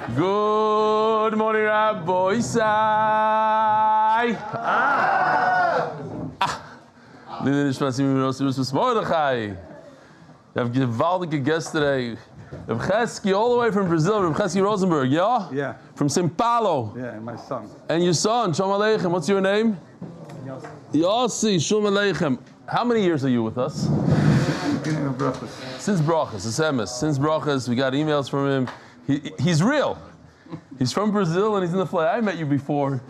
Good morning, Rabbi Isai. Nishmat Mordechai. You have gewaltige guests today. Rebbitzen all the way from Brazil, Rebbitzen Rosenberg, yeah? Yeah. From Sao Paulo. Yeah, and my son. And your son, Shalom Aleichem. What's your name? Yossi, Shalom Aleichem. How many years are you with us? Beginning of brachas. Since brachas, since brachas, we got emails from him. He's real. He's from Brazil and he's in the flight. I met you before,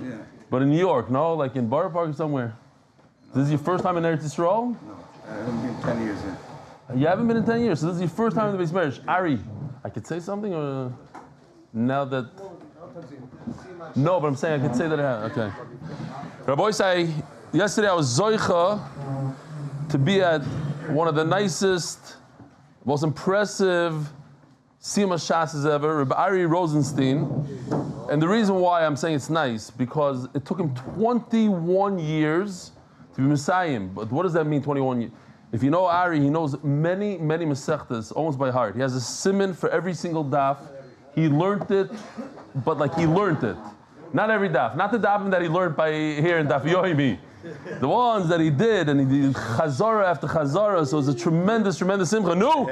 but in New York, no? Like in Borough Park or somewhere. This is your first time in Eretz Yisrael? No, I haven't been 10 years yet. You haven't been in 10 years, so this is your first time in the base marriage. Ari, I could say something or now that... No, but I'm saying I could say that I have, okay. Rabbi say, yesterday I was zoicha to be at one of the nicest, most impressive Sima Shas's ever, Rabbi Ari Rosenstein. And the reason why I'm saying it's nice, because it took him 21 years to be Messiahim. But what does that mean, 21 years? If you know Ari, he knows many, many Masechtas almost by heart. He has a siman for every single daf. He learned it, but like he learned it. Not every daf. Not the daf that he learned by here in Daf Yomi. The ones that he did, and he did Chazara after Chazara, so it was a tremendous, tremendous simcha. No!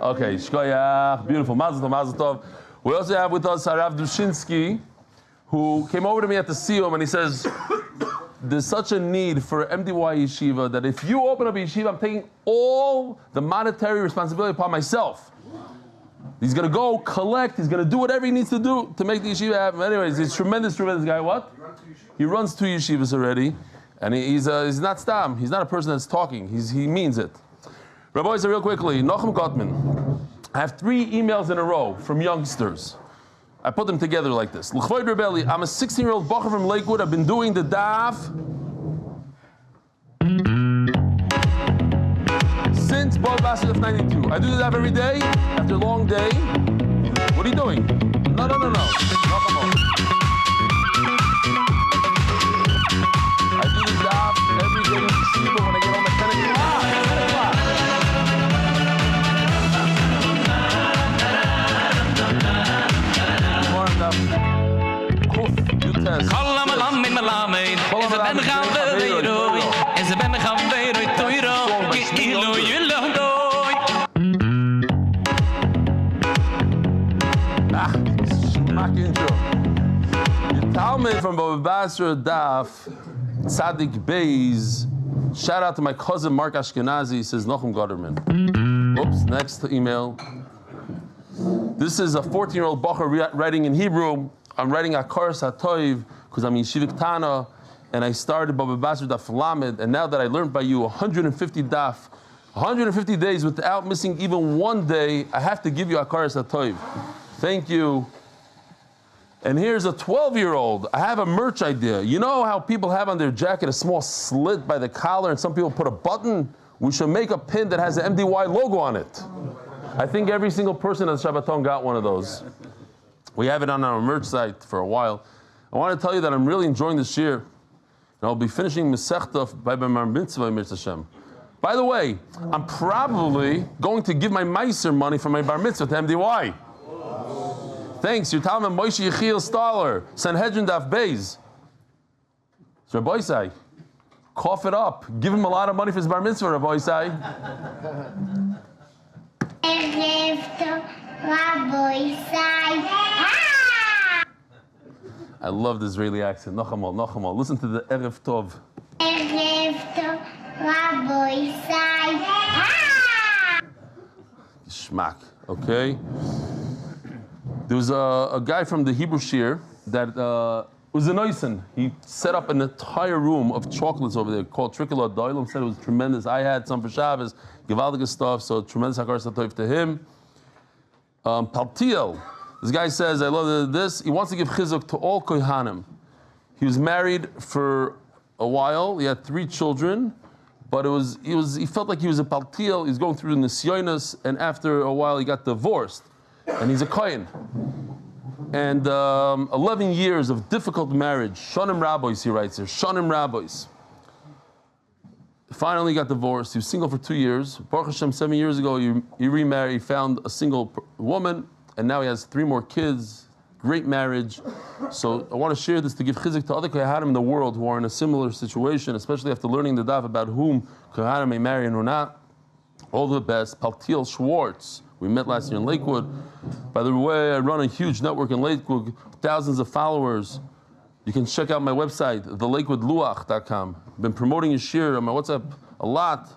Okay, shkoyach, beautiful, mazel tov, mazel tov. We also have with us Harav Dushinsky, who came over to me at the Siyum and he says, there's such a need for MDY yeshiva that if you open up a yeshiva, I'm taking all the monetary responsibility upon myself. He's going to go collect, he's going to do whatever he needs to do to make the yeshiva happen. Anyways, he's a tremendous, tremendous guy. What? He runs 2 yeshivas already, and he's not stam. He's not a person that's talking. He means it. Rabbi, so real quickly, Nochem Gottman. I have 3 emails in a row from youngsters. I put them together like this. L'chvoid Rebelli, I'm a 16-year-old bacher from Lakewood. I've been doing the daf since Bas of 92. I do the daf every day, after a long day. What are you doing? No. I do the daf every day in Yeshiva when I get home at 10 o'clock. Talmud from Baba Basra Daf Tzadik Beis. Shout out to my cousin Mark Ashkenazi. He says Nochem Gutterman. Oops, next email. This is a 14-year-old bacher writing in Hebrew. I'm writing Akaras HaToiv because I'm Yeshivik Tana, and I started Baba Basra Daf Lamed, and now that I learned by you 150 daf, 150 days without missing even one day, I have to give you Akaras HaToiv. Thank you. And here's a 12-year-old. I have a merch idea. You know how people have on their jacket a small slit by the collar and some people put a button? We should make a pin that has the MDY logo on it. I think every single person at Shabbaton got one of those. We have it on our merch site for a while. I want to tell you that I'm really enjoying this year. And I'll be finishing Masechta by Bar Mitzvah, Mir Hashem. By the way, I'm probably going to give my Meiser money for my Bar Mitzvah to MDY. Thanks, your Talmud Moshe Yechiel Staller, Sanhedrin Daf Beis. So Rabbi Isai, cough it up. Give him a lot of money for his bar mitzvah, Rabbi Isai. I love the Israeli accent. Nechama. Listen to the Erev Tov. Erev Tov, Rabbi Isai. Schmack, okay? There was a guy from the Hebrew Shir that was a Noisen. He set up an entire room of chocolates over there called Tricolour Doilim. Said it was tremendous. I had some for Shabbos, Gewaldige stuff, so tremendous Hakaras HaTov to him. Paltiel. This guy says, I love this. He wants to give chizuk to all kohanim. He was married for a while. He had 3 children, but he felt like he was a paltiel. He was going through the nisyonos, and after a while he got divorced. And he's a kohen. And 11 years of difficult marriage. Shonim Rabbois, he writes here. Shonim Rabbois. Finally got divorced. He was single for 2 years. Baruch Hashem, 7 years ago, he remarried. He found a single woman, and now he has 3 more kids. Great marriage. So I want to share this to give chizuk to other kohanim in the world who are in a similar situation, especially after learning the daf about whom kohanim may marry and who not. All the best. Paltiel Schwartz. We met last year in Lakewood. By the way, I run a huge network in Lakewood, thousands of followers. You can check out my website, thelakewoodluach.com. I've been promoting your share on my WhatsApp a lot.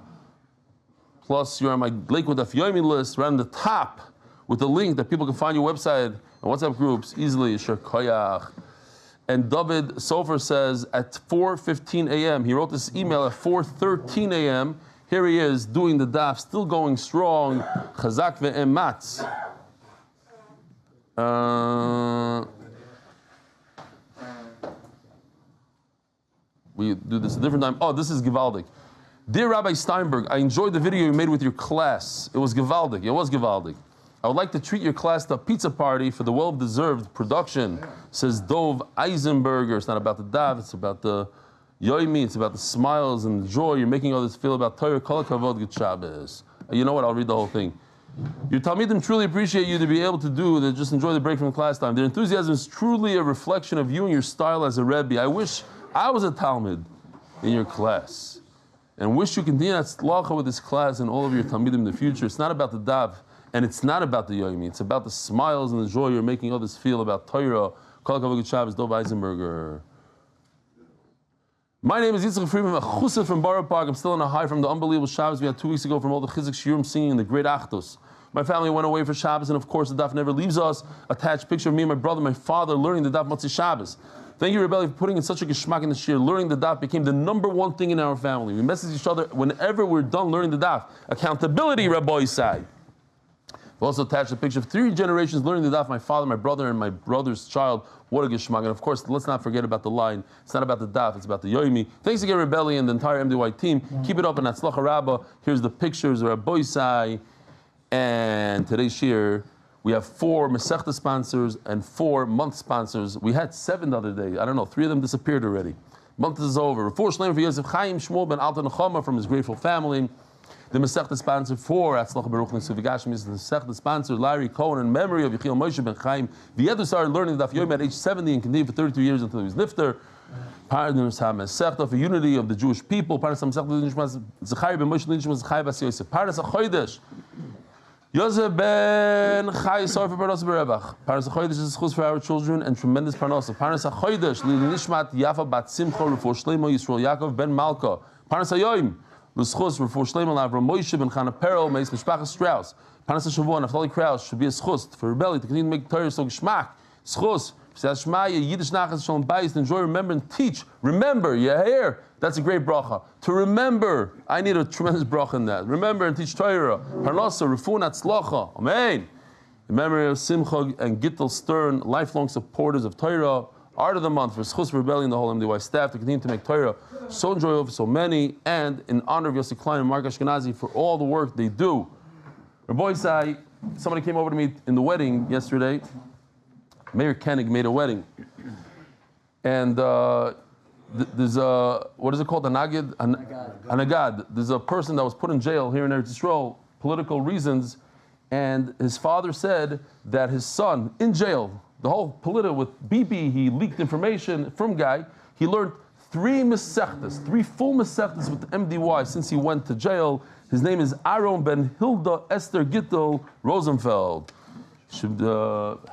Plus, you're on my Lakewood Daf Yomi list, right on the top, with the link that people can find your website and WhatsApp groups easily. Chaya. And David Sofer says at 4:15 a.m. He wrote this email at 4:13 a.m. Here he is doing the daf, still going strong. Chazak ve'ematz. We do this a different time. Oh, this is Givaldic. Dear Rabbi Steinberg, I enjoyed the video you made with your class. It was Givaldic. It was Givaldic. I would like to treat your class to a pizza party for the well-deserved production, says Dov Eisenberger. It's not about the daf, it's about the Yomi, it's about the smiles and the joy you're making others feel about Torah. Kol hakavod, good Shabbos. You know what? I'll read the whole thing. Your Talmidim truly appreciate you to be able to do that. Just enjoy the break from class time. Their enthusiasm is truly a reflection of you and your style as a Rebbe. I wish I was a Talmud in your class, and wish you continue Hatzlacha with this class and all of your Talmidim in the future. It's not about the Dav, and it's not about the Yomi. It's about the smiles and the joy you're making others feel about Torah. Kol hakavod, good Shabbos. Dov Eisenberger. My name is Yitzchak Friedman, a chusa from Borough Park. I'm still on a high from the unbelievable Shabbos we had 2 weeks ago from all the Chizuk Shiurim singing in the great Achtos. My family went away for Shabbos, and of course the daf never leaves us. Attached picture of me and my brother, my father, learning the daf Motzi Shabbos. Thank you, Rebelli, for putting in such a geschmack in the shir. Learning the daf became the #1 thing in our family. We message each other whenever we're done learning the daf. Accountability, Rabbi Isai. We also attached a picture of 3 generations learning the daf, my father, my brother, and my brother's child. What a geschmack. And of course, let's not forget about the line. It's not about the daf, it's about the yomi. Thanks again, Rebelli, and the entire MDY team. Keep it up, and Hatzlacha Rabbah. Here's the pictures of Rabbi Isai. And today's shir, we have 4 Masechta sponsors and 4 month sponsors. We had 7 the other day. I don't know, 3 of them disappeared already. Month is over. Refuah Shlema for Yosef Chaim Shmuel ben Alte Nechama from his grateful family. The Masechta sponsor for Atzlacha Berukhnus Uvigashmi is the Masechta sponsor Leilui Cohn in memory of Yechiel Moshe Ben Chaim. The started learning Daf Yomi at age 70 and continued for 32 years until he was nifter. Parnassa Masechta for unity of the Jewish people. Parnassa Masechta zechariah ben Moshe Nishmat Zechariah bas Yosef. Parnassa Chodesh Yosef Ben Chaim sorry for Parnassa B'revach. Parnassa Chodesh is zechus for our children and tremendous Parnassa. Parnassa Chodesh Nishmat Yaffa bat Simcha Refuah Shlema Yisrael Yaakov Ben Malka. Parnassa Yoim zechus Refuah Shlema Moshe Ben Chaim Perel Meis Mishpachas Strauss. Parnassa Shavuot Naftali Kraus should be a zechus for Rebelli to continue to make Torah so geschmack. Zechus Yiddish nachas shalom bayis. Enjoy, remember, and teach. Remember, you hear? That's a great bracha. To remember, I need a tremendous bracha in that. Remember and teach Torah. Parnassa, refuah, hatzlacha. Amen. In memory of Simcha and Gittel Stern, lifelong supporters of Torah. Art of the month for Zechus Rebellion, the whole MDY staff to continue to make Torah so enjoyable for so many, and in honor of Yosef Klein and Mark Ashkenazi for all the work they do. Rabbi Isai, somebody came over to me in the wedding yesterday. Mayor Koenig made a wedding, and there's a, what is it called, a nagad. There's a person that was put in jail here in Eretz Yisrael, political reasons, and his father said that his son in jail, the whole polita with BP, he leaked information from guy. He learned 3 mesechtas, 3 full mesechtas with MDY since he went to jail. His name is Aaron Ben Hilda Esther Gittel Rosenfeld. Should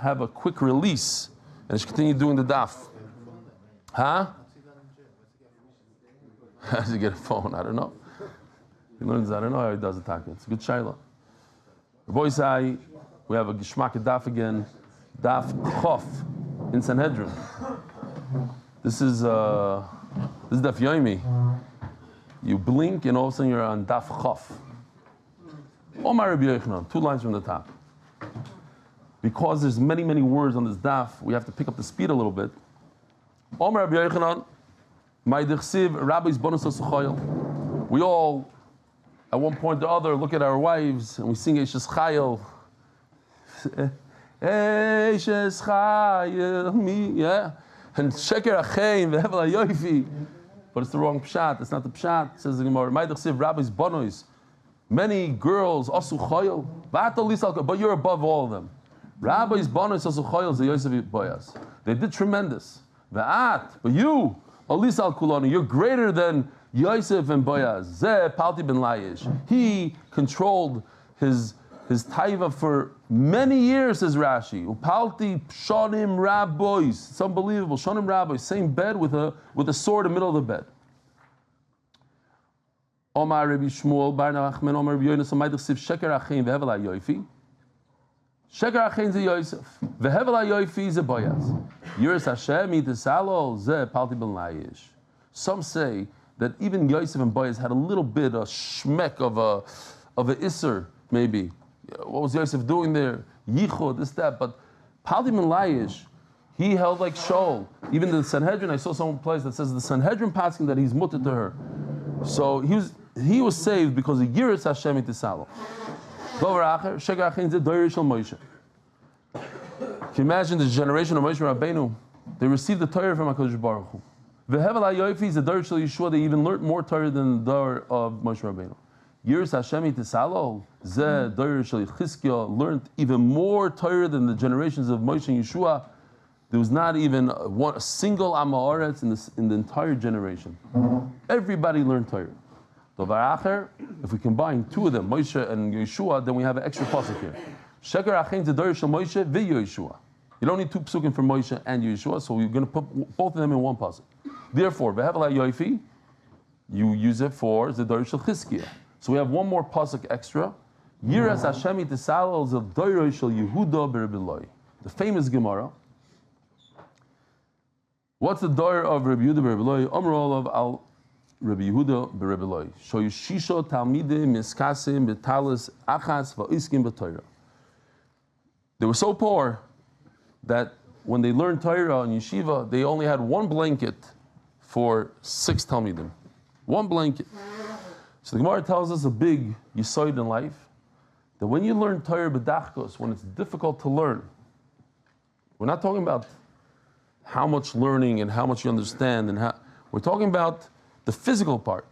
have a quick release and should continue doing the daf. Huh? How does he get a phone? I don't know. He learns, I don't know how he does it. It's a good shayla. Boys, we have a gishmak daf again. Daf Chof in Sanhedrin. This is Daf Yomi. You blink and all of a sudden you're on Daf Chof. Omar Rabbi Yochanan, 2 lines from the top. because there's many, many words on this daf, we have to pick up the speed a little bit. Omer Rabbi Yochanan, my dechsiv, Rabbi's bonus of we all, at one point or other, look at our wives and we sing Eishes Chayil. Eishes Chayil, me, yeah. And Sheker Achein, Vehevel HaYoifi. But it's the wrong pshat. It's not the pshat. It says the Gemara, my dechsiv, Rabbi's bonos. Many girls, Asu Chayil, but you're above all of them. Rabbi's bonos Asu Chayil, the Yosef Boyas. They did tremendous. But you, Alis al Kulani, you're greater than Yosef and Boyaz. Zeh Palti ben Laish. He controlled his taiva for many years, says Rashi. Upalti Shonim Rabbois. It's unbelievable. Shonim Rabbois, same bed with a sword in the middle of the bed. Omar Rabbi Shmuel, Bar Nachman, Omar Rabbi Yonas, Omar Dechsiv, Sheker Achein, Vehevel HaYoifi. Sheker Achein ze Yosef. Vehevel HaYoifi ze Boyaz. Yiras Hashem, Yitisalo, Zeh Palti ben Laish. Some say that even Yosef and Boyaz had a little bit of shmek of a isser, maybe. What was Yosef doing there? Yichud, this, that. But Palti ben Laish, he held like Shol. Even the Sanhedrin, I saw some place that says the Sanhedrin passing that he's mutter to her. So he was saved because of Yiras Hashem Yitisalo. Can you imagine the generation of Moshe Rabbeinu? They received the Torah from HaKadosh Baruch Hu. Vehevel HaYoifi is the Dor Shel Yeshua. They even learned more Torah than the Dor of Moshe Rabbeinu. Yiras Hashem Yitisalo, Zeh Dor Shel Chizkiah learned even more Torah than the generations of Moshe and Yeshua. There was not even a single Am Haaretz in the entire generation. Everybody learned Torah. If we combine two of them, Moshe and Yeshua, then we have an extra pasuk here. Sheker Achein Zedor Shel Moshe v'Yeshua. You don't need two pasukim for Moshe and Yeshua, so we're going to put both of them in one pasuk. Therefore, Vehevel HaYoifi, you use it for Zedor Shel Chizkiah. So we have one more pasuk extra. Yiras Hashem Yitisalo Zedor Shel Yehuda B'Rebbi. The famous Gemara. What's the Dor of Rabbi Yehuda B'Rebbi? Amar Olav al Rabbi Yehuda B'Rebbi. Shoyu Shisho Talmidim Miskasim B'Talis Achas Va'iskim B'Torah. They were so poor that when they learned Torah in yeshiva, they only had one blanket for 6 Talmidim. One blanket. So the Gemara tells us a big yisoid in life, that when you learn Torah b'dachkos, when it's difficult to learn, we're not talking about how much learning and how much you understand, we're talking about the physical part.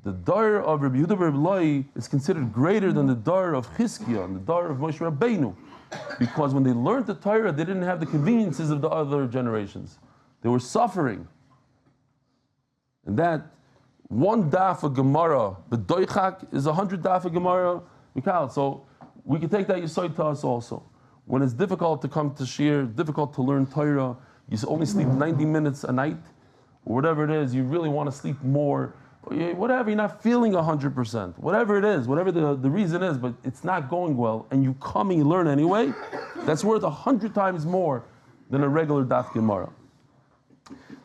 The Dor of Rabbi Yehuda B'Rebbi is considered greater than the Dor of Chizkiah and the Dor of Moshe Rabbeinu, because when they learned the Torah, they didn't have the conveniences of the other generations. They were suffering. And that one daf of Gemara, b'doichak, is 100 daf of Gemara. So we can take that yisoid to us also. When it's difficult to come to shir, difficult to learn Torah, you only sleep 90 minutes a night, or whatever it is, you really want to sleep more, whatever, you're not feeling 100%, whatever it is, whatever the reason is, but it's not going well, and you come and you learn anyway, that's worth 100 times more than a regular daf Gemara.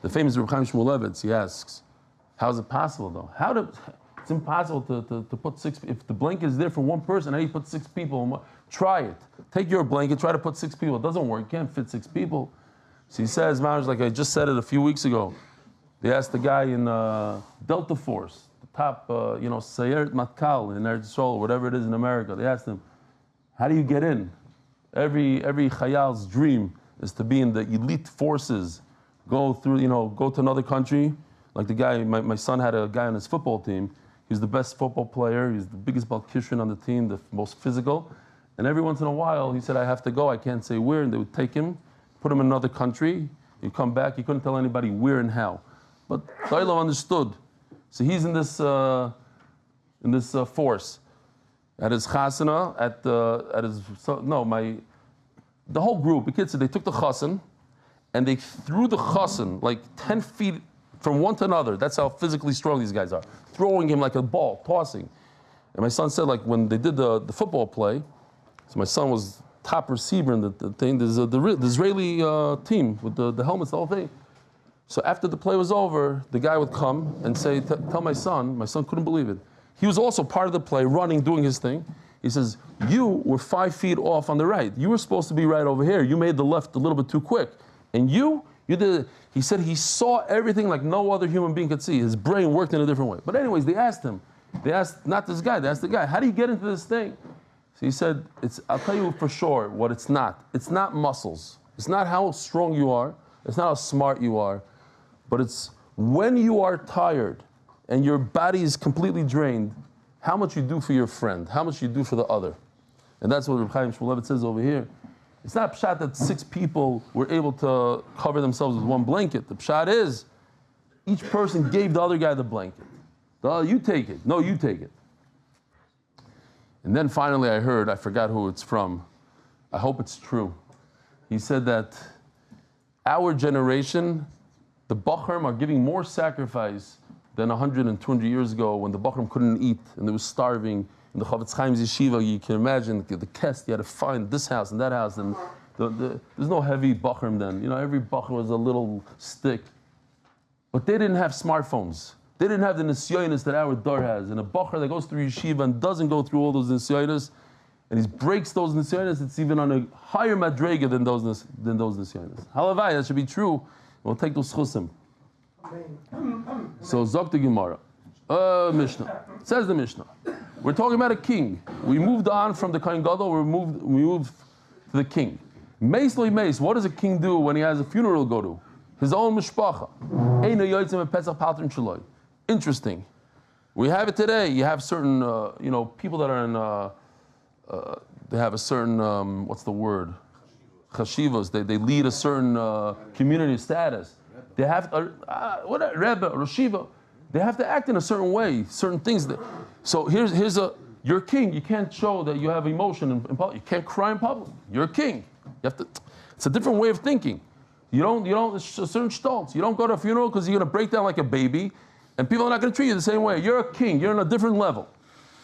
The famous Reb Chaim Shmulevitz, he asks, how is it possible though? It's impossible to put 6, if the blanket is there for one person, how do you put 6 people? Try it. Take your blanket, try to put 6 people. It doesn't work, you can't fit 6 people. So he says, like I just said it a few weeks ago, they asked the guy in Delta Force, the top, Sayeret Matkal in Eretz Yisrael, whatever it is in America. They asked him, how do you get in? Every Chayal's dream is to be in the elite forces, go to another country. Like the guy, my son had a guy on his football team. He's the best football player. He's the biggest Balkishan on the team, the most physical. And every once in a while, he said, I have to go. I can't say where. And they would take him, put him in another country. He'd come back. He couldn't tell anybody where and how. But Dailo understood. So he's in this force. At his chasana, the whole group, the kids said they took the chasan and they threw the chasan like 10 feet from one to another. That's how physically strong these guys are. Throwing him like a ball, tossing. And my son said, like when they did the football play, so my son was top receiver in the thing. There's the Israeli team with the helmets, the whole thing. So after the play was over, the guy would come and say, tell my son couldn't believe it. He was also part of the play, running, doing his thing. He says, you were 5 feet off on the right. You were supposed to be right over here. You made the left a little bit too quick. And you did. He said he saw everything like no other human being could see. His brain worked in a different way. But anyways, they asked him. They asked not this guy. They asked the guy, how do you get into this thing? So he said, I'll tell you for sure what it's not. It's not muscles. It's not how strong you are. It's not how smart you are. But it's when you are tired and your body is completely drained, how much you do for your friend, how much you do for the other. And that's what Reb Chaim Shmuel says over here. It's not pshat that 6 people were able to cover themselves with one blanket. The pshat is, each person gave the other guy the blanket. You take it. No, you take it. And then finally I heard, I forgot who it's from. I hope it's true. He said that our generation, the Bachrim are giving more sacrifice than 100 and 200 years ago when the Bachrim couldn't eat and they were starving. In the Chavetz Chaim's yeshiva, you can imagine the kest, you had to find this house and that house. And there's no heavy Bachrim then. You know, every Bachrim was a little stick. But they didn't have smartphones. They didn't have the nisyonis that our Dar has. And a Bachar that goes through yeshiva and doesn't go through all those nisyonis, and he breaks those nisyonis, it's even on a higher madrega than those nisyonis. Halavai, that should be true. We'll take those chusim. So Zok the Gemara. Mishnah. Says the Mishnah. We're talking about a king. We moved on from the Kohen Gadol, we moved to the king. Meis loy meis, what does a king do when he has a funeral to go to? His own mishpacha. Eino yotzim pesach patrim shaloi. Interesting. We have it today. You have certain, people that are in, they have a certain, what's the word? Chashivas. They lead a certain community status. They have, Rebbe, Roshiva, they have to act in a certain way, certain things. So you're a king. You can't show that you have emotion in public. You can't cry in public. You're a king. You have to, it's a different way of thinking. You don't, certain stolz. You don't go to a funeral because you're going to break down like a baby. And people are not going to treat you the same way. You're a king. You're on a different level.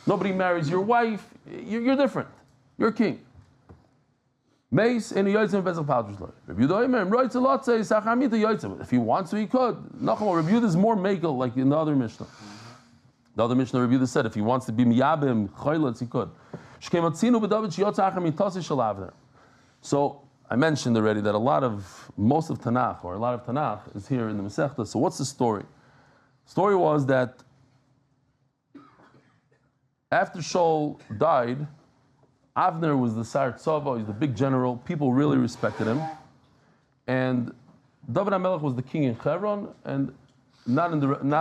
Nobody marries your wife. You're different. You're a king. If he wants to, he could. Nechama, Reb Yehuda is more makel, like in the other Mishnah. The other Mishnah, Reb Yehuda said, if he wants to be miyabim, choylets, he could. So, I mentioned already that most of Tanakh is here in the Masechta. So what's the story? The story was that after Shaul died, Avner was the Sar Tzava, he's the big general, people really respected him. And David HaMelech was the king in Hebron, and not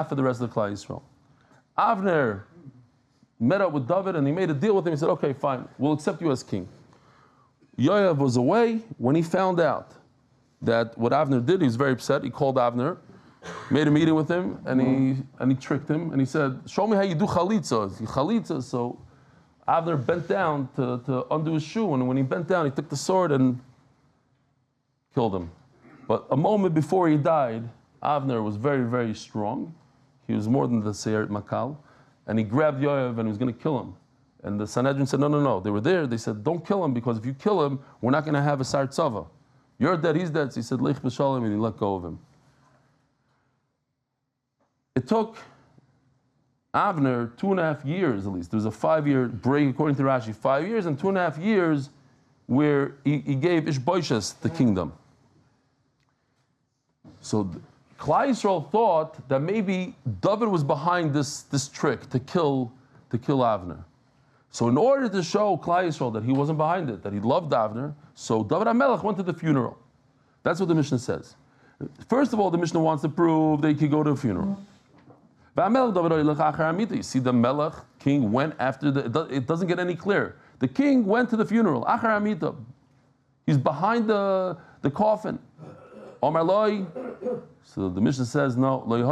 for the rest of the Klal Yisrael. Avner met up with David and he made a deal with him. He said, okay, fine, we'll accept you as king. Yoav was away. When he found out that what Avner did, he was very upset. He called Avner, made a meeting with him, and he tricked him, and he said, show me how you do chalitza. So Avner bent down to undo his shoe, and when he bent down, he took the sword and killed him. But a moment before he died, Avner was very, very strong. He was more than the Seyeret Makal, and he grabbed Yoav and he was going to kill him. And the Sanhedrin said, no. They were there. They said, don't kill him, because if you kill him, we're not going to have a Sar Tzava. You're dead, he's dead. So he said, Lech b'shalom, and he let go of him. It took Avner 2.5 years, at least. There was a 5-year break, according to Rashi, 5 years and 2.5 years where he gave Ishbosheth the kingdom. So Klal Yisrael thought that maybe David was behind this trick to kill Avner. So in order to show Klal Yisrael that he wasn't behind it, that he loved Avner, so David HaMelech went to the funeral. That's what the Mishnah says. First of all, the Mishnah wants to prove that he could go to a funeral. You see, the Melech, king, went after it doesn't get any clearer. The king went to the funeral. He's behind the coffin. So the Mishnah says, no, you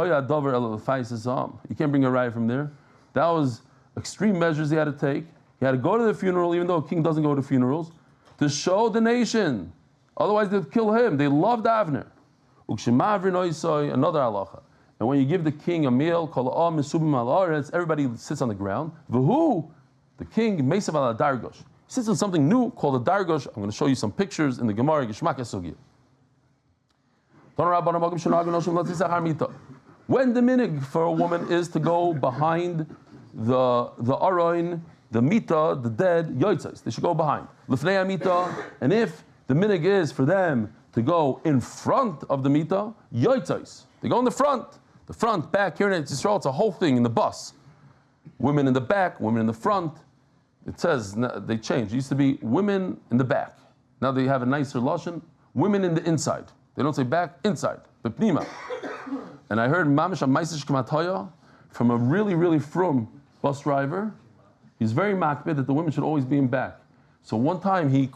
can't bring a raya from there. That was extreme measures he had to take. He had to go to the funeral, even though a king doesn't go to funerals, to show the nation. Otherwise, they'd kill him. They loved Avner. Another halacha. And when you give the king a meal, everybody sits on the ground. The king, Mesav ala dargosh, sits on something new called a dargosh. I'm going to show you some pictures in the Gemara. When the minig for a woman is to go behind the aroin the mita, the dead, yotzais. They should go behind. Lefnei mita, and if the minig is for them to go in front of the mita, yotzais. They go in the front, back. Here in Yisrael, it's a whole thing in the bus. Women in the back, women in the front. It says they changed. It used to be women in the back. Now they have a nicer lashon. Women in the inside. They don't say back, inside. Bepnima. And I heard mamish amaisish k'mataya from a really, really frum bus driver. He's very makbid that the women should always be in back. So one time he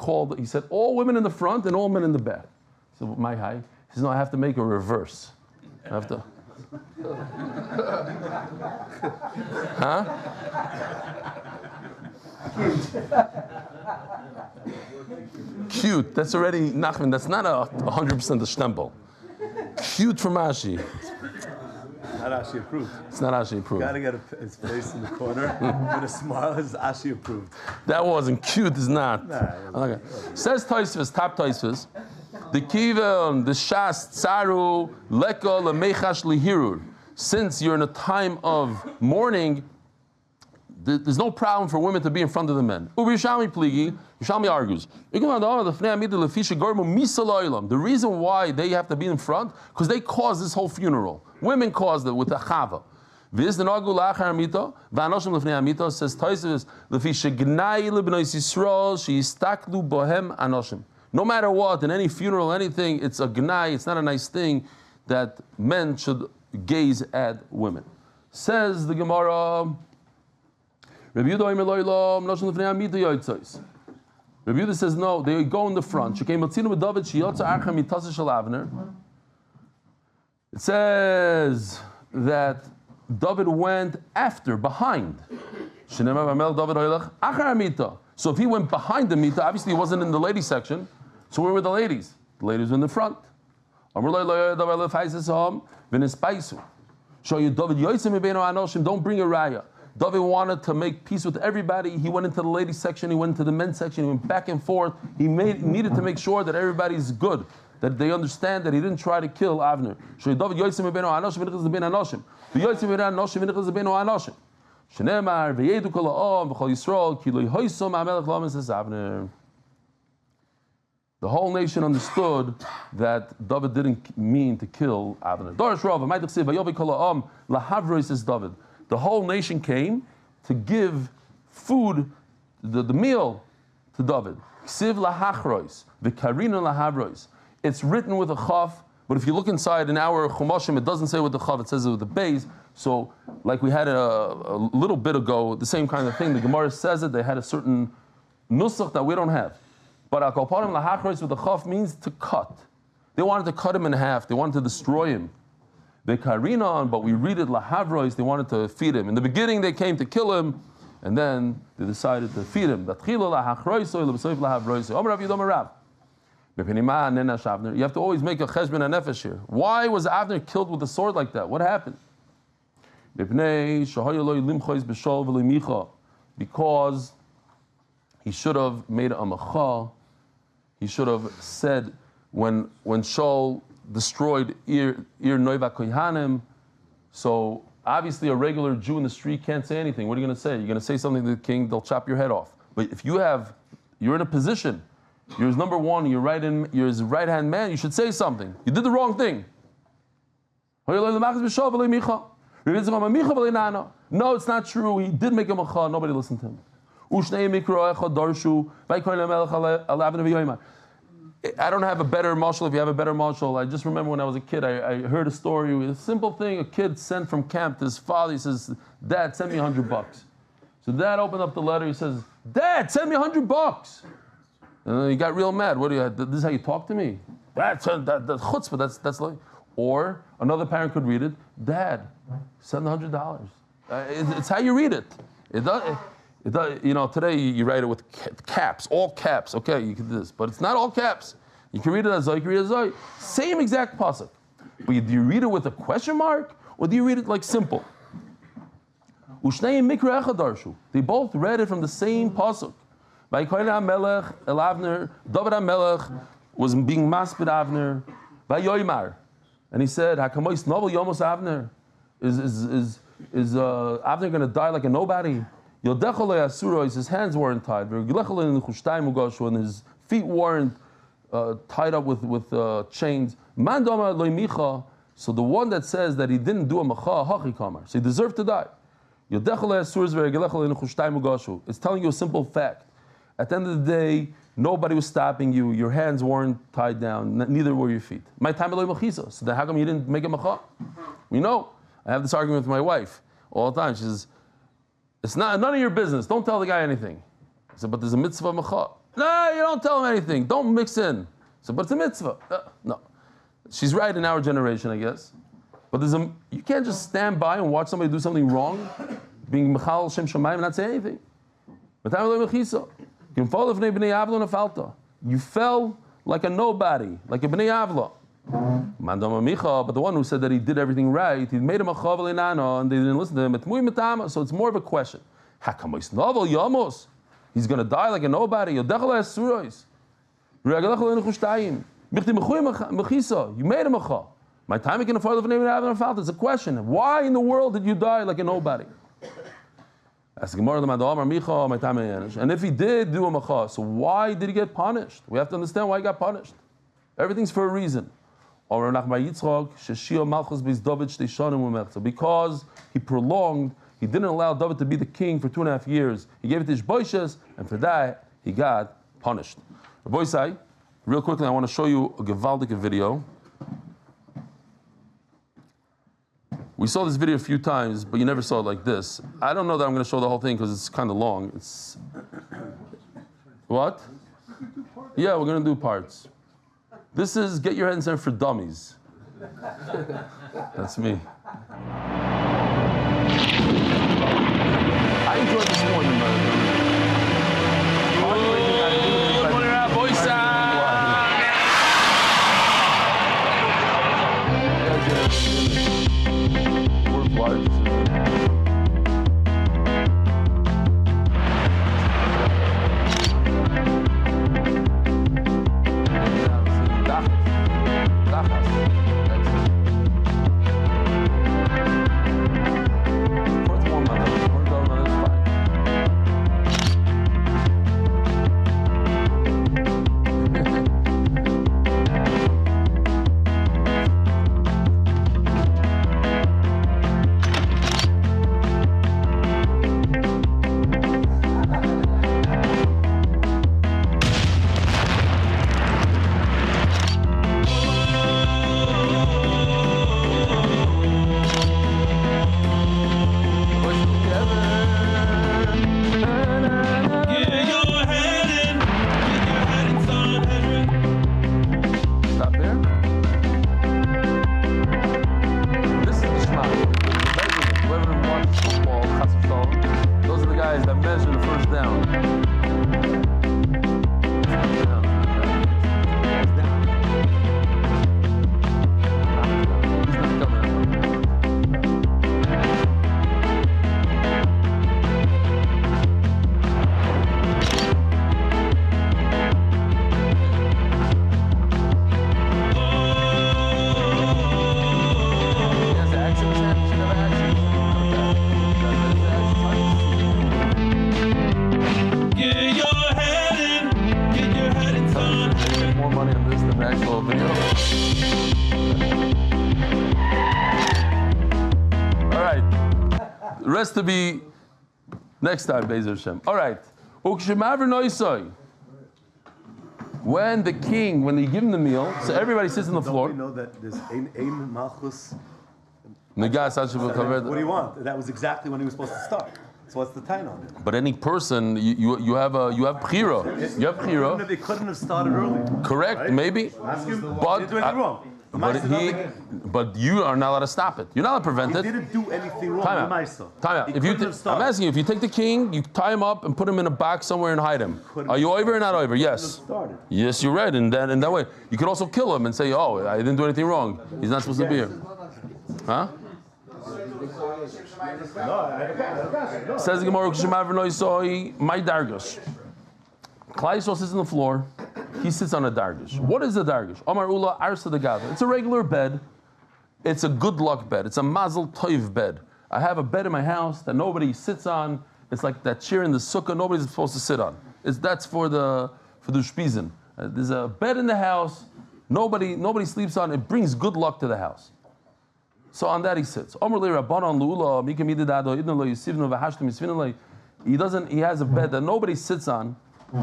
said, all women in the front and all men in the back. So my high. He says, no, I have to make a reverse. I have to. Huh? Cute. That's already Nachman. That's not 100% the stempel. Cute from Ashi. Not Ashi approved. It's not Ashi approved. You gotta get his face in the corner with a smile. Is Ashi approved? That wasn't cute. It's not. Nah, Okay. Says Tosfos, top Tosfos. The kivel, the shas, tsaru, leko, lemechash, lihirur. Since you're in a time of mourning, there's no problem for women to be in front of the men. Yishalmi pligi, Yishalmi argues. The reason why they have to be in front, because they caused this whole funeral. Women caused it with the chava. Says Taisvis, no matter what, in any funeral, anything, it's a gnai, it's not a nice thing that men should gaze at women. Says the Gemara, Rabbi Yehuda says no, they go in the front. It says that David went behind. So if he went behind the mita, obviously he wasn't in the ladies section. So where were the ladies? The ladies were in the front. Show you David don't bring a raya. David wanted to make peace with everybody. He went into the ladies section, he went into the men's section, he went back and forth. He needed to make sure that everybody's good, that they understand that he didn't try to kill Avner. Show you David Shneimar v'yedu kol ha'om v'chol Yisrael ki lo yhoisom ha'melech l'omen says Avner. The whole nation understood that David didn't mean to kill Avner. Dorish Rav, I might have said v'yovi kol ha'om lahavrois says David. The whole nation came to give food, the meal to David. Ksiv lahachrois v'karina lahavrois. It's written with a chaf. But if you look inside in our Chumashim, it doesn't say with the Chav, it says it with the Beis. So, like we had a little bit ago, the same kind of thing. The Gemara says it, they had a certain nusach that we don't have. But Al-Kalpanim Lahachrois with the Chav means to cut. They wanted to cut him in half, they wanted to destroy him. They karinan, but we read it Lahavrois, they wanted to feed him. In the beginning, they came to kill him, and then they decided to feed him. You have to always make a cheshbon and nefesh here. Why was Avner killed with a sword like that? What happened? Because he should have made a macha. He should have said when Shaul destroyed Ir Noiva Kohanim. So obviously a regular Jew in the street can't say anything. What are you going to say? You're going to say something to the king, they'll chop your head off. But if you're in a position, you're his number one, you're his right-hand man, you should say something. You did the wrong thing. No, it's not true. He did make a macha, nobody listened to him. I don't have a better marshal. If you have a better marshal, I just remember when I was a kid, I heard a story, a simple thing, a kid sent from camp to his father, he says, Dad, send me $100. So Dad opened up the letter, he says, Dad, send me $100. And then he got real mad. This is how you talk to me? That's chutzpah. That's like. Or another parent could read it. Dad, send $100. It's how you read it. It does. Today you write it with caps, all caps. Okay, you can do this, but it's not all caps. You can read it as Zoy, you can read it as Zoy. Same exact pasuk. But do you read it with a question mark, or do you read it like simple? They both read it from the same pasuk. David HaMelech was being maspid Avner. And he said, Hakamois novel Yomos Avner. Is Avner going to die like a nobody? His hands weren't tied, and his feet weren't tied up with chains. So the one that says that he didn't do a mecha, so he deserved to die. It's telling you a simple fact. At the end of the day, nobody was stopping you. Your hands weren't tied down. Neither were your feet. My time so then how come you didn't make a mecha? We know. I have this argument with my wife all the time. She says, "It's none of your business. Don't tell the guy anything." I said, "But there's a mitzvah mecha." No, you don't tell him anything. Don't mix in. I said, "But it's a mitzvah." No. She's right in our generation, I guess. But you can't just stand by and watch somebody do something wrong, being mechal shem shamayim and not say anything. You fell like a nobody, like a bnei avla. But the one who said that he did everything right, he made him a chavel inano, and they didn't listen to him. So it's more of a question. He's going to die like a nobody. You made him a chavel. My time can afford the name of it's a question. Why in the world did you die like a nobody? And if he did do a mecha, so why did he get punished? We have to understand why he got punished. Everything's for a reason. Because he prolonged, he didn't allow David to be the king for 2.5 years. He gave it to Ishboishes, and for that he got punished. Rabbi, real quickly, I want to show you a gewaldige video. We saw this video a few times, but you never saw it like this. I don't know that I'm going to show the whole thing because it's kind of long. It's what? Yeah, we're going to do parts. This is Get Your Head in Center for Dummies. That's me. I enjoyed this more than rest to be next time, Be'ez Hashem. All right. When the king, when they give him the meal, so everybody sits on the floor. Don't we know that there's ein malchus? What do you want? That was exactly when he was supposed to start. So what's the time on it? But any person, you have bchira. You have bchira. They couldn't have started early. Correct, right? Maybe. Ask him, but he did anything wrong. But you are not allowed to stop it. You're not allowed to prevent it. He didn't do anything wrong. Time out. I'm asking you, if you take the king, you tie him up and put him in a box somewhere and hide him. Are you over or not over? Yes. Yes, you're right. And that way, you could also kill him and say, "Oh, I didn't do anything wrong. He's not supposed to be here." Huh? Says the Gemara, my dargash. Klai Yisrael sits on the floor. He sits on a dargash. What is a dargash? Amar Ula Arsa de Gava. It's a regular bed. It's a good luck bed. It's a mazel toiv bed. I have a bed in my house that nobody sits on. It's like that chair in the sukkah nobody's supposed to sit on. That's for the shpizin. There's a bed in the house, nobody sleeps on. It brings good luck to the house. So on that he sits. He has a bed that nobody sits on.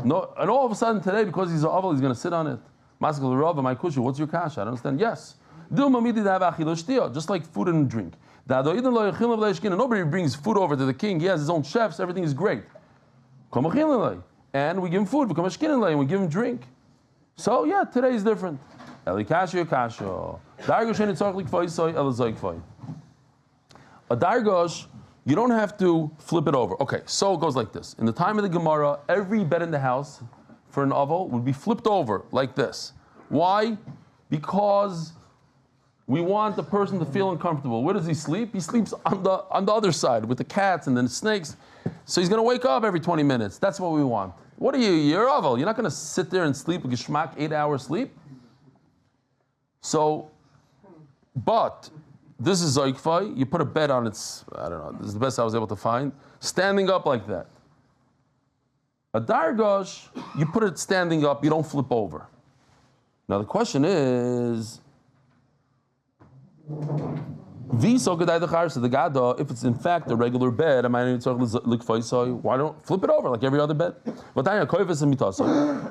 No, and all of a sudden today, because he's an oval, he's going to sit on it. What's your kasha? I don't understand. Yes. Just like food and drink. Nobody brings food over to the king. He has his own chefs. Everything is great. And we give him food. And we give him drink. So yeah, today is different. A dargosh, you don't have to flip it over. Okay, so it goes like this. In the time of the Gemara, every bed in the house for an oval would be flipped over like this. Why? Because we want the person to feel uncomfortable. Where does he sleep? He sleeps on the other side with the cats and then the snakes. So he's going to wake up every 20 minutes. That's what we want. What are you? You're oval. You're not going to sit there and sleep with geschmack 8-hour sleep. So, but this is zoikfai. You put a bed on its, I don't know, this is the best I was able to find, standing up like that. A dargosh, you put it standing up, you don't flip over. Now the question is, if it's in fact a regular bed, why don't flip it over like every other bed?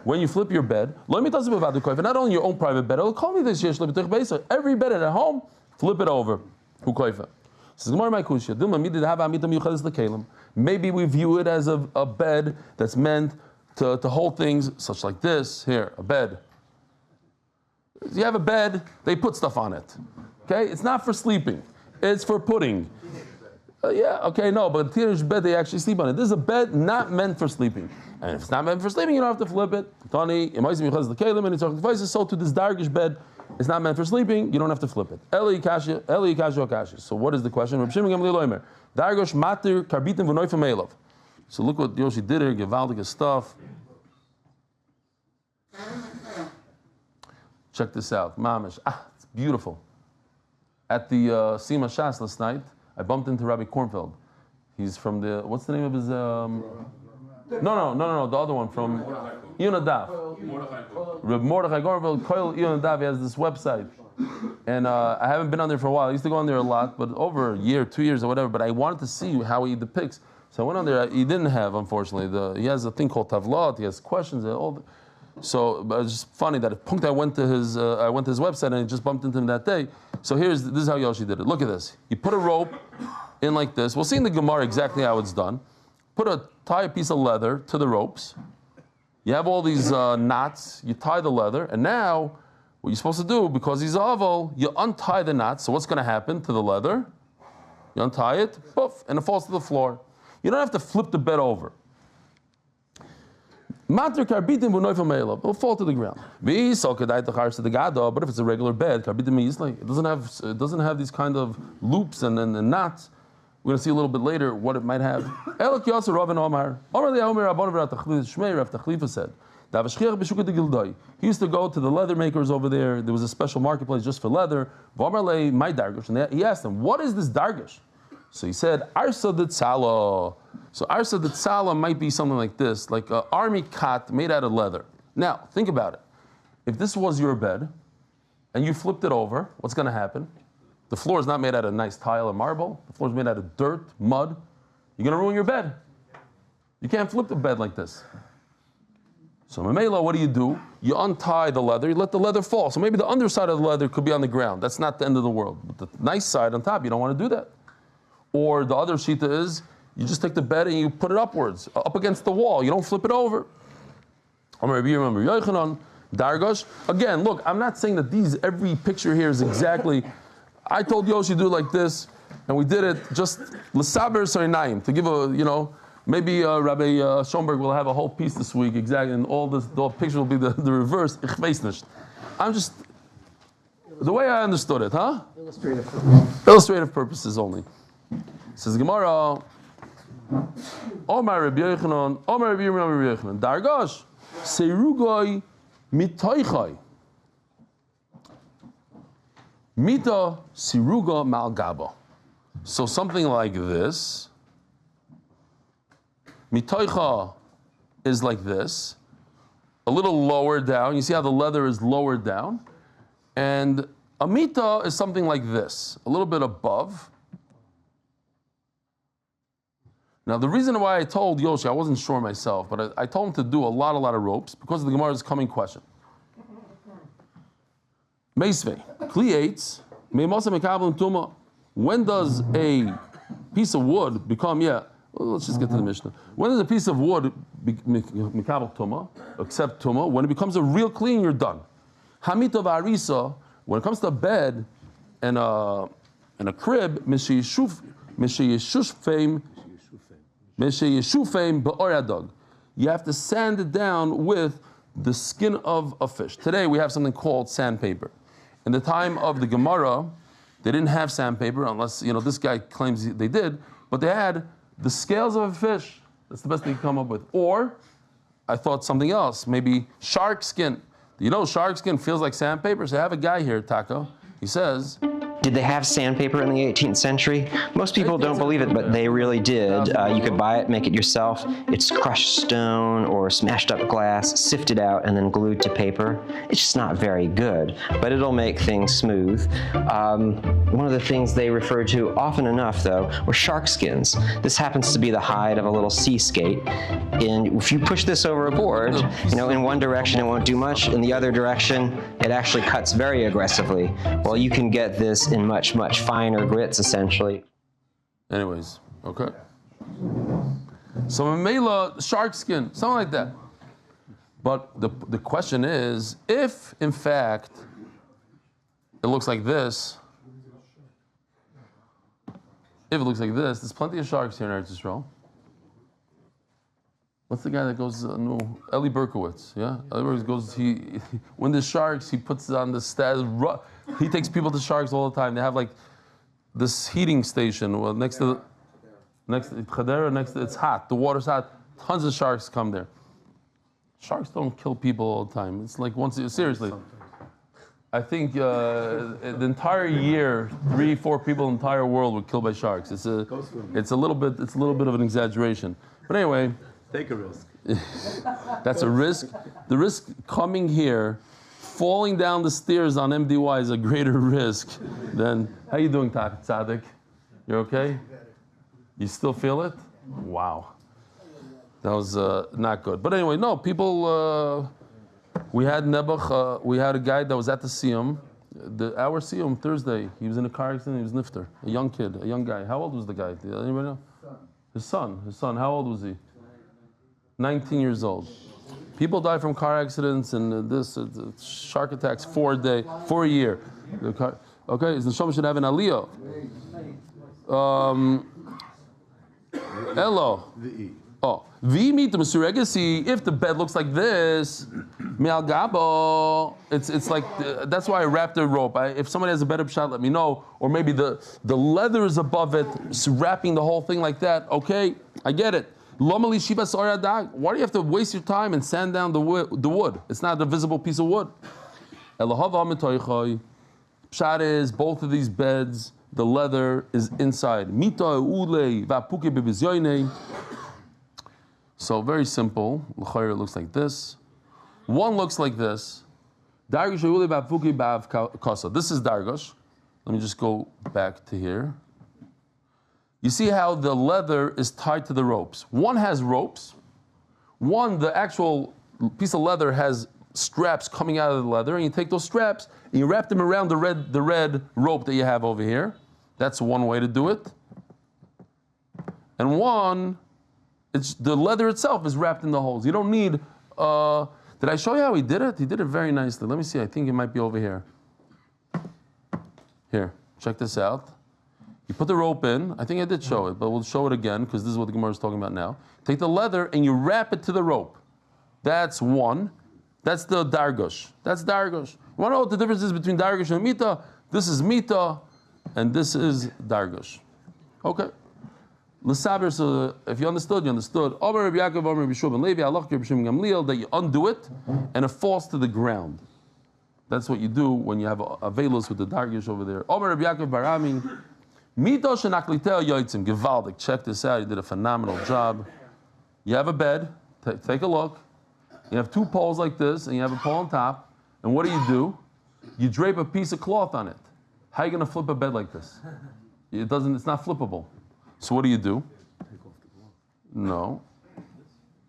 When you flip your bed, not only your own private bed, every bed at home, flip it over. Maybe we view it as a bed that's meant to hold things such like this. Here, a bed. You have a bed, they put stuff on it. Okay, it's not for sleeping. It's for putting. Yeah, okay, no, but teenage bed, they actually sleep on it. This is a bed not meant for sleeping. And if it's not meant for sleeping, you don't have to flip it. So to this dargish bed, it's not meant for sleeping, you don't have to flip it. So what is the question? So look what Yoshi did here, gewaltige stuff. Check this out, mamish. It's beautiful. At the Sima Shas last night, I bumped into Rabbi Kornfeld. He's from the, what's the name of his, no, the other one, from Yonadav. Reb Mordechai Kornfeld, Koil Yonadav, he has this website. And I haven't been on there for a while. I used to go on there a lot, but over a year, 2 years or whatever, but I wanted to see how he depicts. So I went on there, he didn't have, unfortunately, he has a thing called Tavlot, he has questions, so but it's just funny that I went to his website and I just bumped into him that day. So this is how Yoshi did it. Look at this. You put a rope in like this. We'll see in the Gemara exactly how it's done. Tie a piece of leather to the ropes. You have all these knots. You tie the leather, and now what you're supposed to do, because he's oval, you untie the knots. So what's going to happen to the leather? You untie it, poof, and it falls to the floor. You don't have to flip the bed over. It'll fall to the ground. But if it's a regular bed, it doesn't have these kind of loops and knots. We're going to see a little bit later what it might have. He used to go to the leather makers over there. There was a special marketplace just for leather. And he asked them, what is this dargish? So he said, Arsa de Tzala. So Arsa de Tzala might be something like this, like an army cot made out of leather. Now, think about it. If this was your bed, and you flipped it over, what's going to happen? The floor is not made out of nice tile or marble. The floor is made out of dirt, mud. You're going to ruin your bed. You can't flip the bed like this. So Mamela, what do? You untie the leather, you let the leather fall. So maybe the underside of the leather could be on the ground. That's not the end of the world. But the nice side on top, you don't want to do that. Or the other shita is, you just take the bed and you put it upwards, up against the wall. You don't flip it over. Remember, Dargosh. Again, look, I'm not saying that every picture here is exactly, I told Yoshi do it like this, and we did it just l'saber sarinaim, to give maybe Rabbi Schoenberg will have a whole piece this week, exactly, and the picture will be the reverse. Ich weiß nicht. I'm just, the way I understood it, huh? Illustrative purposes only. Says Gemara, Omar Rabbi Yochanan, Omar Rabbi Yochanan, Dargosh, Seirugoi mitoichai. Mita siruga malgaba. So something like this, Mitoicha is like this, a little lower down. You see how the leather is lower down? And Amita is something like this, a little bit above. Now, the reason why I told Yoshi, I wasn't sure myself, but I told him to do a lot of ropes because of the Gemara's coming question. Meisvei, Kliates, Meimosa Mekabel Tuma. When does a piece of wood become, let's just get to the Mishnah. When does a piece of wood Mekabel Tuma, except Tuma? When it becomes a real clean, you're done. Hamita V'arisa, when it comes to a bed and a crib, you have to sand it down with the skin of a fish. Today we have something called sandpaper. In the time of the Gemara, they didn't have sandpaper unless, this guy claims they did, but they had the scales of a fish. That's the best they could come up with. Or, I thought something else, maybe shark skin. Shark skin feels like sandpaper, so I have a guy here, Taco. He says, did they have sandpaper in the 18th century? Most people don't believe it, but they really did. You could buy it, make it yourself. It's crushed stone or smashed up glass, sifted out, and then glued to paper. It's just not very good, but it'll make things smooth. One of the things they referred to often enough, though, were shark skins. This happens to be the hide of a little sea skate. And if you push this over a board, in one direction it won't do much, in the other direction it actually cuts very aggressively. Well, you can get this in much, much finer grits, essentially. Anyways, okay. So Mamela, shark skin, something like that. But the question is, if in fact it looks like this, there's plenty of sharks here in Eretz Yisrael. What's the guy that goes, Eli Berkowitz, yeah? Eli Berkowitz goes, when there's sharks, he puts it on the he takes people to sharks all the time. They have like this heating station next to Chadera, it's hot, the water's hot, tons of sharks come there. Sharks don't kill people all the time. It's like seriously. I think the entire year, 3-4 people in the entire world were killed by sharks. It's a little bit of an exaggeration. But anyway, take a risk. That's a risk. The risk coming here, falling down the stairs on MDY is a greater risk than. How you doing, Tzaddik? You're okay? You still feel it? Wow, that was not good. But anyway, no people. We had Nebuch, we had a guy that was at the Siyum, our Siyum Thursday. He was in a car accident, he was nifter. A young kid, a young guy. How old was the guy? Did anybody know? His son. How old was he? 19 years old. People die from car accidents and shark attacks for a year. Okay, the Neshama should have an aliyah. Elo. Oh, if the bed looks like this, it's like that's why I wrapped the rope. If somebody has a better shot, let me know. Or maybe the leather is above it, wrapping the whole thing like that. Okay, I get it. Why do you have to waste your time and sand down the wood? It's not a visible piece of wood. Pshat is both of these beds, the leather is inside. So very simple. It looks like this. One looks like this. This is Dargosh. Let me just go back to here. You see how the leather is tied to the ropes. One has ropes. One, the actual piece of leather has straps coming out of the leather, and you take those straps and you wrap them around the red rope that you have over here. That's one way to do it. And one, the leather itself is wrapped in the holes. You don't need, did I show you how he did it? He did it very nicely. Let me see, I think it might be over here. Here, check this out. You put the rope in, I think I did show it, but we'll show it again because this is what the Gemara is talking about now. Take the leather and you wrap it to the rope. That's one. That's the Dargosh. That's Dargosh. You want to know what the difference is between Dargosh and Mita? This is Mita and this is Dargosh. Okay. L'saber, so if you understood, you understood. Omer Rabbi Yaakov, Omer Rabbi Shua ben Levi, Alach Rabbi Shimon Gamliel, that you undo it and it falls to the ground. That's what you do when you have a velus with the Dargosh over there. Omer Rabbi Yaakov Barami, Mita shenaklitel yoitzim, Gevaldik. Check this out, he did a phenomenal job. You have a bed. Take a look. You have two poles like this, and you have a pole on top. And what do? You drape a piece of cloth on it. How are you going to flip a bed like this? It's not flippable. So what do? No.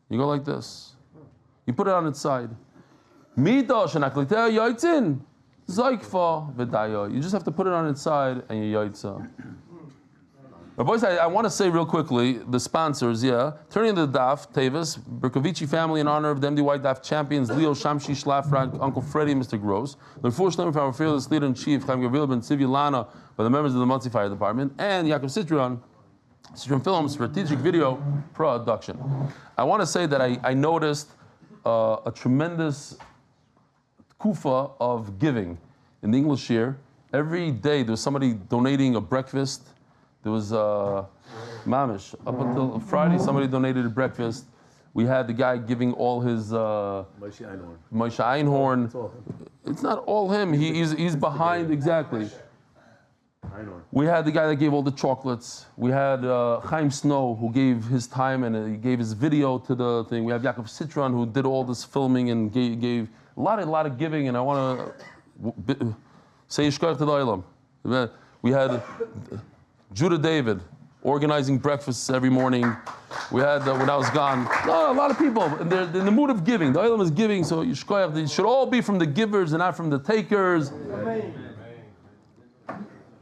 You go like this. You put it on its side. You just have to put it on its side and you yaitza. Boys, I want to say real quickly, the sponsors, turning to the Daf, Tavis, Berkovici family in honor of the MDY Daf champions, Leo, Shamshi, Schlafrank, Uncle Freddie, Mr. Gross. The full Shlema for our fearless leader in chief, Chaim Gavril Ben Tzivi Lana, by the members of the Monsey Fire Department, and Yaakov Citron Films Strategic Video Production. I want to say that I noticed a tremendous kufa of giving in the English year. Every day there was somebody donating a breakfast. There was mamish. Up until Friday, somebody donated a breakfast. We had the guy giving all his Moshe Einhorn. It's not all him. He's behind exactly. We had the guy that gave all the chocolates. We had Chaim Snow, who gave his time and he gave his video to the thing. We have Yaakov Citron, who did all this filming and gave a lot of giving. And I want to say Yishkoach to the Olam. We had Judah David organizing breakfasts every morning. We had, when I was gone, a lot of people, and they're in the mood of giving. The Olam is giving, so Yishkoach, it should all be from the givers and not from the takers.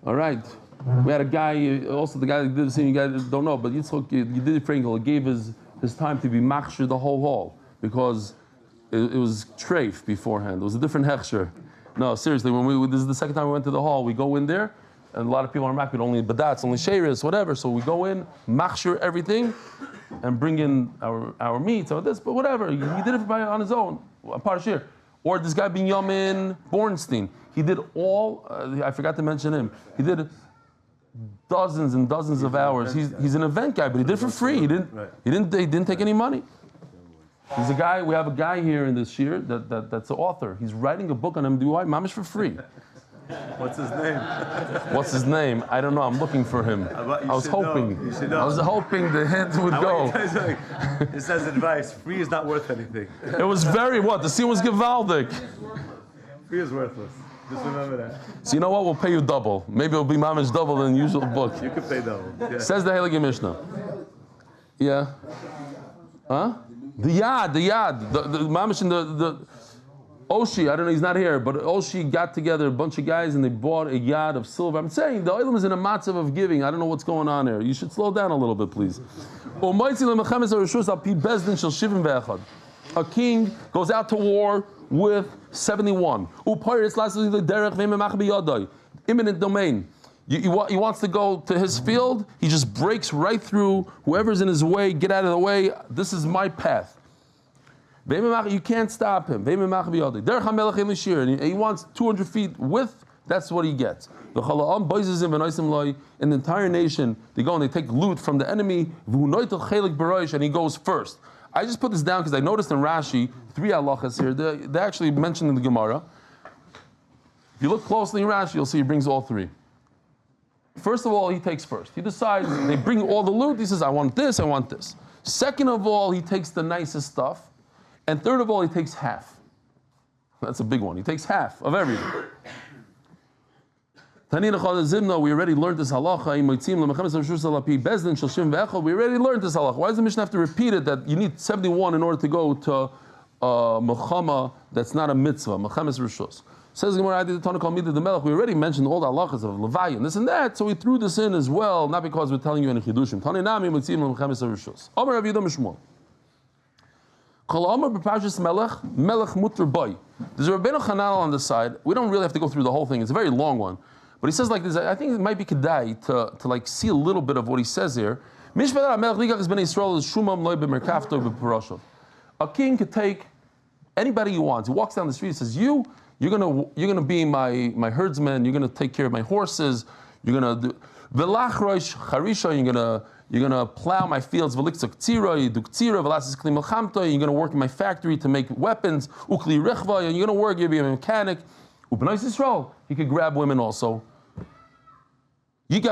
All right. We had a guy, also the guy that did the same, you guys don't know, but Yitzchok Yedidi Frankel gave his time to be machshir the whole hall because it was treif beforehand. It was a different hechsher. No, seriously, this is the second time we went to the hall, we go in there, and a lot of people are makbid, only badats, only sheiris, whatever. So we go in, machshir everything, and bring in our meats or this, but whatever. He did it on his own, parashir. Or this guy Binyamin Bornstein. He did all, I forgot to mention him. He did dozens and dozens of hours. He's an event guy, but he did it for free. He didn't take any money. He's a guy, we have a guy here in this year that's an author. He's writing a book on MDY, mamish for free. What's his name? What's his name? I don't know. I'm looking for him. I was hoping the hint would go. It says advice. Free is not worth anything. It was the scene was gewaldig. Free is worthless. Just remember that. So you know what? We'll pay you double. Maybe it'll be mamish double than the usual book. You could pay double. Yeah. Says the Heilige Mishnah. Yeah. Huh? The yad. The mamish in the Oshi, I don't know, he's not here, but Oshi got together a bunch of guys and they bought a yad of silver. I'm saying the oilam is in a matzav of giving. I don't know what's going on here. You should slow down a little bit, please. A king goes out to war with 71. Imminent domain. He wants to go to his field. He just breaks right through whoever's in his way. Get out of the way. This is my path. You can't stop him. And he wants 200 feet width. That's what he gets. In the entire nation, they go and they take loot from the enemy. And he goes first. I just put this down because I noticed in Rashi 3 halachas here. They actually mentioned in the Gemara. If you look closely in Rashi, you'll see he brings all 3. First of all, he takes first. He decides, they bring all the loot. He says, I want this, I want this. Second of all, he takes the nicest stuff. And third of all, he takes half. That's a big one. He takes half of everything. We already learned this halacha. We already learned this halacha. Why does the Mishnah have to repeat it that you need 71 in order to go to Nechama that's not a mitzvah? Mechames Rishos. Says Gemara, we already mentioned all the halachas of Levi and this and that, so we threw this in as well, not because we're telling you any chidushim. There's a Rabbeinu Chananel on the side. We don't really have to go through the whole thing. It's a very long one. But he says like this, I think it might be kedai to like see a little bit of what he says here. A king could take anybody he wants. He walks down the street and says, you're gonna be my herdsman, you're gonna take care of my horses, you're gonna do you're gonna plow my fields, you're gonna work in my factory to make weapons, and you're gonna work, you'll be a mechanic. Yisrael, he could grab women also. They'll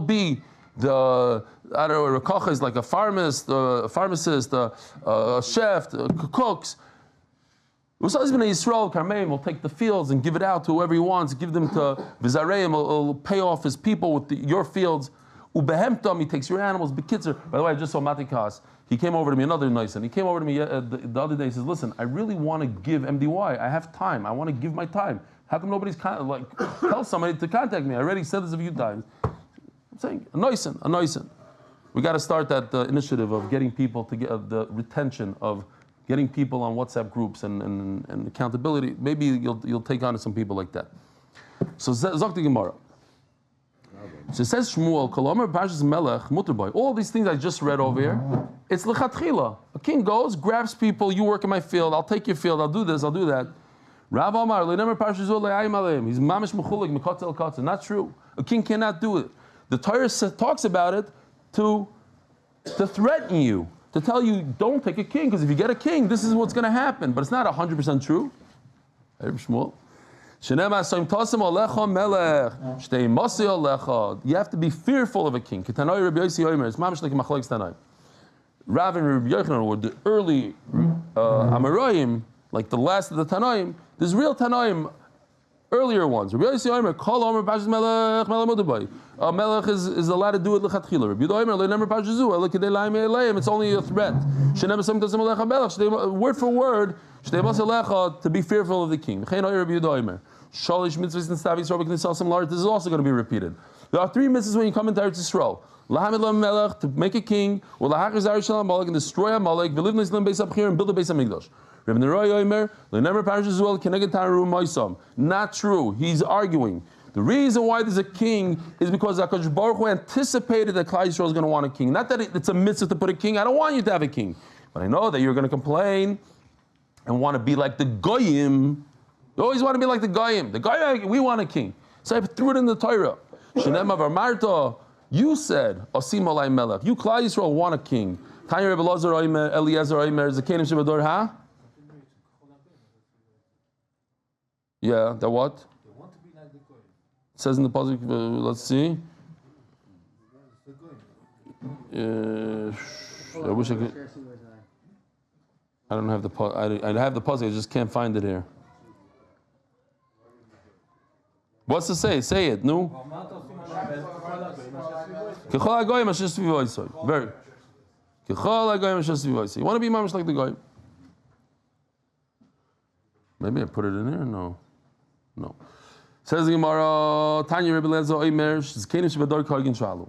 be the I don't know, Rakacha is like a pharmacist, a chef, cooks. Usaz ben Yisrael Karmeim will take the fields and give it out to whoever he wants. Give them to Vizareim. He'll pay off his people with your fields. Ubehemtam, he takes your animals. Bekitzer. By the way, I just saw Matikas. He came over to me, another nice one. He came over to me the other day. He says, "Listen, I really want to give MDY. I have time. I want to give my time. How come nobody's tell somebody to contact me? I already said this a few times." I'm saying a nice one. We got to start that initiative of getting people to get the retention of getting people on WhatsApp groups and accountability. Maybe you'll take on some people like that. So Zok the Gemara. So it says Shmuel, Kolomer Parshas Melech Muterboy. All these things I just read over here, it's lechatchila. A king goes, grabs people. You work in my field. I'll take your field. I'll do this. I'll do that. Rav Amar Leinemer Parshas Le'ayim Aleim. He's mamish mechulik mekatzel katzel. Not true. A king cannot do it. The Torah talks about it to threaten you. To tell you, don't take a king, because if you get a king, this is what's going to happen. But it's not 100% true. You have to be fearful of a king. Rav and Rabbi Yochanan were the early Amoraim, like the last of the Tanaim. There's real Tanaim, earlier ones. Rabbi Yossi Omer, Kol Omer Parshas Melech Melamudabai. Melech is allowed to do it lechatchila. Rabbi Yehuda Omer, Leinemer Parshas Zu, Elikadei Laim Eleim. It's only a threat. Shenem Esam Tasem Alecha Melech. Word for word, Shtei Mas Alecha, to be fearful of the king. V'chein Oyer Rabbi Yehuda Omer. Shalish mitzvahs and stavis Rabbi Knesal Lar. This is also going to be repeated. There are 3 mitzvahs when you come into Eretz Yisrael. Lahamid Lam Melech, to make a king, or Lahachar Zari Shalom Malek, and destroy Amalek, V'liv Nislam Beis Abchir, and build a Beis HaMikdash. Rabbi Neroy Omer, Leinemer Parshas Zu, Keneged Taru Moisam. Not true. He's arguing. The reason why there's a king is because HaKadosh Baruch Hu anticipated that Klal Yisrael is going to want a king. Not that it's a mitzvah to put a king. I don't want you to have a king. But I know that you're going to complain and want to be like the Goyim. You always want to be like the Goyim. The Goyim, we want a king. So I threw it in the Torah. Shenema Varmarta, you said, Osim Olay Melech. You Klal Yisrael want a king. Tanya Rebbe Lazar Omer, Eliezer Omer, Zakenim Shebador, huh? Yeah, that what? They want to be like the Goyim. It says in the pasuk, let's see. I wish I could. I don't have the pasuk. I have the pasuk. I just can't find it here. What's to say? Say it. No. Very. You want to be mamish like the Goyim? Maybe I put it in there. No. Says the Gemara, Tanya Rebbe Lezer Omer, Zkenim Shebador Kargin Shalu.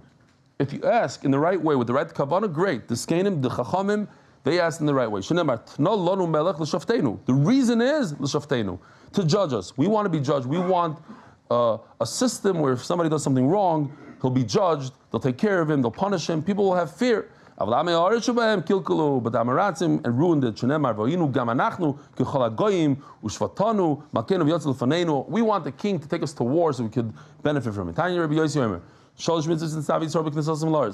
If you ask in the right way with the right kavanah, great. The Zkenim, the Chachamim, they asked in the right way. The reason is l'shaftenu, to judge us. We want to be judged. We want a system where if somebody does something wrong, he'll be judged. They'll take care of him. They'll punish him. People will have fear. But the Amaratzim and ruined it. We want the king to take us to war so we could benefit from it.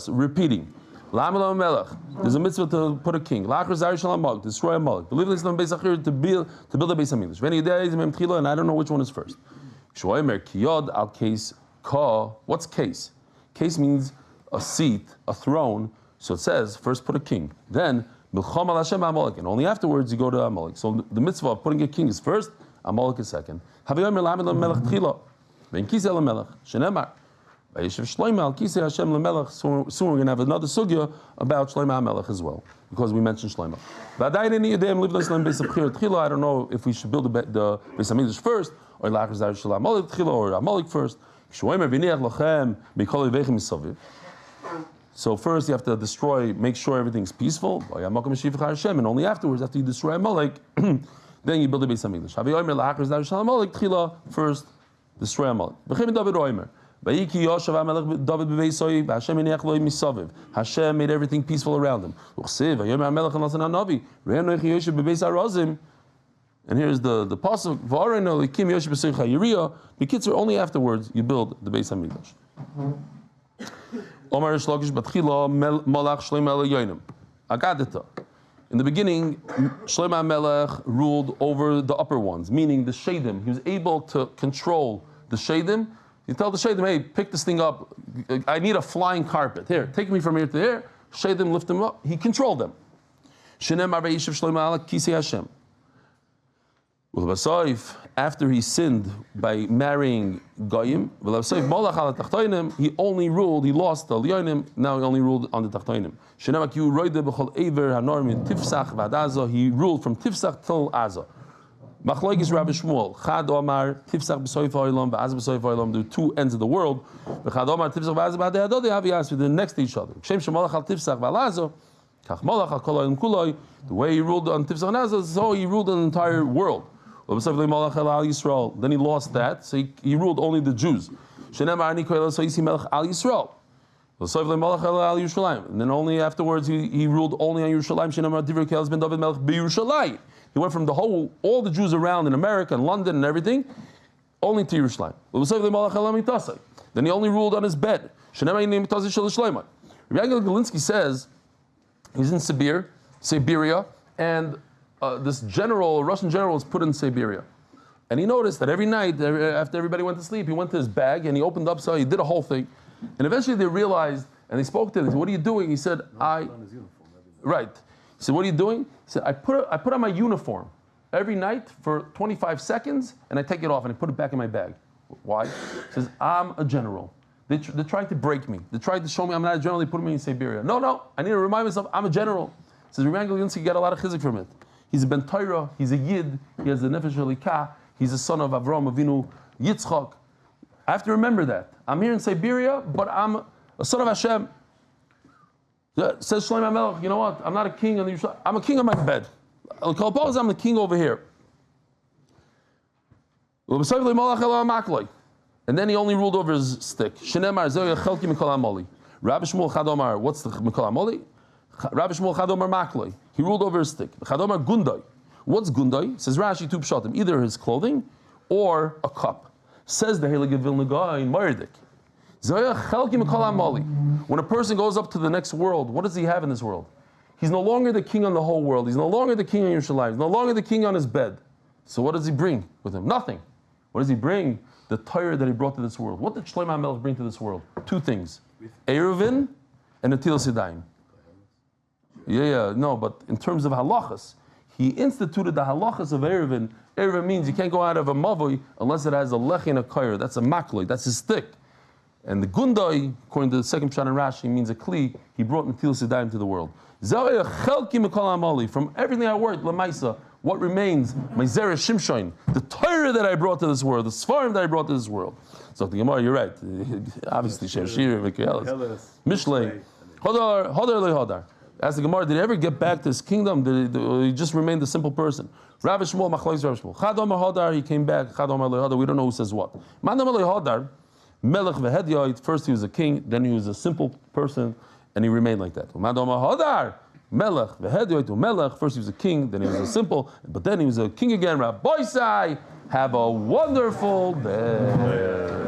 Repeating. There's a mitzvah to put a king. Destroy a malek. To build a Beis HaMikdash. And I don't know which one is first. What's case? Case means a seat, a throne. So it says, first put a king, then Milcham al Hashem Amalek, and only afterwards you go to Amalek. So the mitzvah of putting a king is first, Amalek is second. Soon we're going to have another sugya about Shelaima HaMelech as well, because we mentioned Shlema. I don't know if we should build the Beis HaMikdash first, or Amalek first. So first you have to destroy, make sure everything's peaceful, and only afterwards, after you destroy Amalek, then you build a Beis HaMikdash. First, destroy Amalek. Hashem made everything peaceful around him. And here's the pasuk, only afterwards you build the Beis HaMikdash. In the beginning, Shlomo Melech ruled over the upper ones, meaning the Shadim. He was able to control the Shadim. You tell the Shaidim, hey, pick this thing up. I need a flying carpet. Here, take me from here to here. Shaidim lift him up. He controlled them. Shenemar v'yishav Shelaima ala kisei Hashem. After he sinned by marrying Goyim, he only ruled, he lost the Lyonim, now he only ruled on the Tachtoinim. He ruled from Tifsach till Azah. Machlokes Rabbi Shmuel, Chad Omar, Tifsach b'soif ha'olam, v'az b'soif ha'olam, the two ends of the world. Chad Omar, Tifsach v'az b'adei adodei, havi they're next to each other. Shem shemalach al Tifsach v'alazo, kach malach al koloi and kuloi, the way he ruled on Tifsach and Azah, so he ruled on the entire world. Then he lost that, so he ruled only the Jews. And then only afterwards he ruled only on Yerushalayim. He went from all the Jews around in America and London and everything, only to Yerushalayim. Then he only ruled on his bed. Rabbi Galinsky says he's in Siberia, and this Russian general was put in Siberia. And he noticed that every night, after everybody went to sleep, he went to his bag and he opened up, so he did a whole thing. And eventually they realized, and they spoke to him, they said, what are you doing? He said, Right. He said, what are you doing? He said, I put on my uniform every night for 25 seconds, and I take it off and I put it back in my bag. Why? He says, I'm a general. They're trying to break me. They tried to show me I'm not a general, they put me in Siberia. No, I need to remind myself, I'm a general. He says, Rabbi Galinsky got a lot of chizik from it. He's a Ben Torah, he's a Yid, he has the Nefesh Elikah, he's a son of Avram Avinu, Yitzchak. I have to remember that. I'm here in Siberia, but I'm a son of Hashem. Says Shlomo Melech, you know what? I'm not a king on the Yerushalayim. I'm a king on my bed. I'm the king over here. And then he only ruled over his stick. Rabbi Shmuel Chadomar, what's the Mikol Amoli? Rabbi Shmuel Chadomar Makloi. He ruled over his stick. Chadomar Gundai. What's Gundai? Says Rashi two pshatim, either his clothing or a cup. Says the Heilige Vilna Gaon in Mardik. When a person goes up to the next world, what does he have in this world? He's no longer the king on the whole world. He's no longer the king on Yerushalayim. He's no longer the king on his bed. So what does he bring with him? Nothing. What does he bring? The Torah that he brought to this world. What did Shlomo HaMelech bring to this world? Two things. Eruvin and Netilas Yadayim. No, but in terms of halachas, he instituted the halachas of Eruvin. Eruvin means you can't go out of a mavoi unless it has a lech and a kair. That's a makloi. That's his stick. And the Gundai, according to the second Pshat in Rashi, means a kli. He brought Netilas Yadayim to the world. From everything I worked, Lamaisa, what remains? My Zerah Shimshon, the Torah that I brought to this world, the Sfarim that I brought to this world. So the Gemara, you're right. Obviously, Shir, Mikaelis, Mishlei, Hodar. Ask the Gemara, did he ever get back to his kingdom? Did he just remain the simple person? Rabbi Shmuel, Machlokes Rabbi Shmuel. Chad Omar Hodar, he came back. Chad Omar Hodar, we don't know who says what. Man Omar Hodar, Melech v'Hedyoid, first he was a king, then he was a simple person, and he remained like that. Man Omar Hodar, Melech v'Hedyoid to Melech, first he was a king, then he was a simple, but then he was a king again. Rabbi Sai, have a wonderful day.